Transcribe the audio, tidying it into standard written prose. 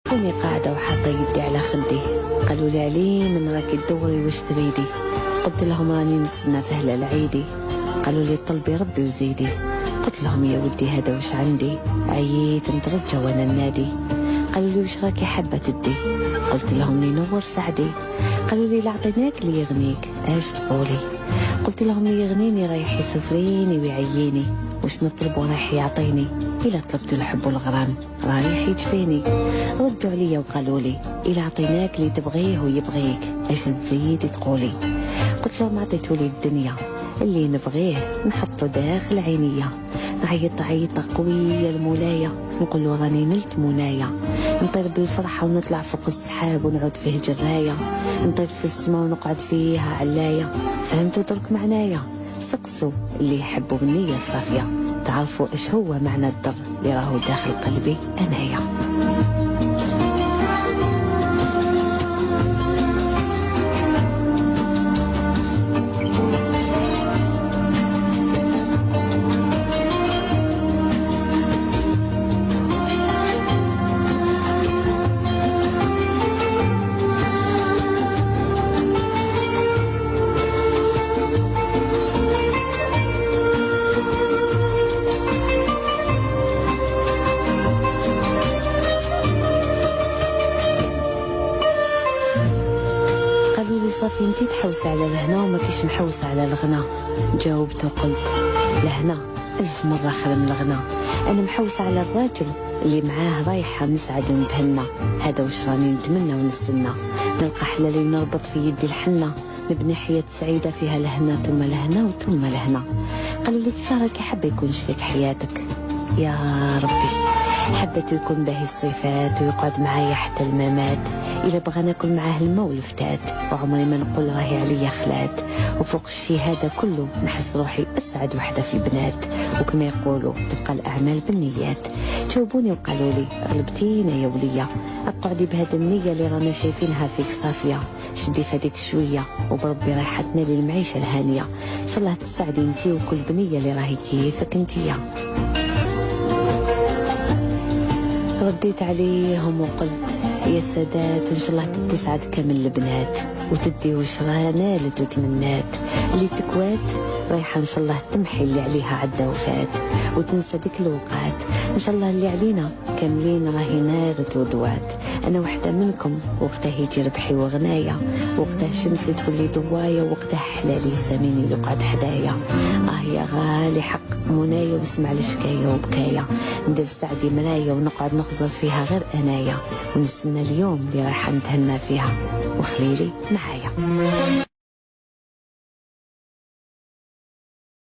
كوني قاعدة وحاطة يدي على خدي، قالوا لي علي من راكي تدوري واش تريدي، قلت لهم راني نستنى في هلال عيدي، قالوا لي طلبي ربي وزيدي، قلت لهم يا ودي هذا واش عندي، عييت نترجى وانا النادي، قالوا لي واش راكي حابة تدي، قلت لهم لي نور سعدي، قالوا لي لعطيناك اللي يغنيك اش تقولي، قلت لهم اللي يغنيني رايح يسفريني ويعييني، واش نطلب ورايح يعطيني، إلا طلبت الحب والغرام رايح يجفيني، ردوا عليا وقالوا لي إلا عطيناك اللي تبغيه ويبغيك اش تزيدي تقولي، قلت لهم عطيتوا لي الدنيا اللي نبغيه نحطه داخل عينيا، نعيط عيطة قوية المولاية، نقول له راني نلت منايا، نطير بالفرحة ونطلع فوق السحاب ونعود فيه جراية، نطير في السماء ونقعد فيها علاية، فهمتوا درك معنايا؟ سقسوا اللي يحبوا بالنية الصافية، تعرفوا ايش هو معنى الدر اللي راهو داخل قلبي انايا. صافي انتي تحوسي على الهنا وما كيش محوسه على الغنى، جاوبت وقلت الهنا 1000 مرة خير من الغنى، انا محوسه على الراجل اللي معاه رايحه نسعد ونتهنى، هذا واش راني نتمنى ونستنى، نلقى حلالي نربط في يدي الحنه، نبني حياة سعيدة فيها الهنا ثم الهنا وثم الهنا. قالوا لي كيف راكي حابه يكون شريك حياتك؟ يا ربي حبيت يكون باهي الصفات ويقعد معايا حتى الممات، إلا بغى ناكل معاه الماء والفتات، وعمري ما نقول راهي عليا خلات، وفوق الشي هذا كله نحس روحي أسعد وحدة في البنات، وكما يقولوا تبقى الأعمال بالنيات. جاوبوني وقالوا لي غلبتينا يا ولية، اقعدي بهذا النية اللي رانا شايفينها فيك صافية، شدي في هذيك شوية وبربي رايحة تنالي المعيشة الهانية، إن شاء الله تسعدي انتي وكل بنية اللي راهي كيفك انتيا. رديت عليهم وقلت يا سادات إن شاء الله تسعد كامل البنات، وتدي وش راها نالت وتمنات، اللي تكوات رايحة إن شاء الله تمحي اللي عليها عدى وفات، وتنسى ديك الوقات، إن شاء الله اللي علينا كاملين راهي نارت وضوات، أنا وحدة منكم وقتها يجي ربحي وغنايا، وقتها شمسي تولي ضوايا، وقتها حلالي ساميني يقعد حدايا، يا غالي حق منايا واسمع الشكاية وبكايا، ندير سعدي مرايا ونقعد نغزر فيها غير أنايا، ونستنى اليوم اللي رايحة نتهنى فيها وخليلي معايا.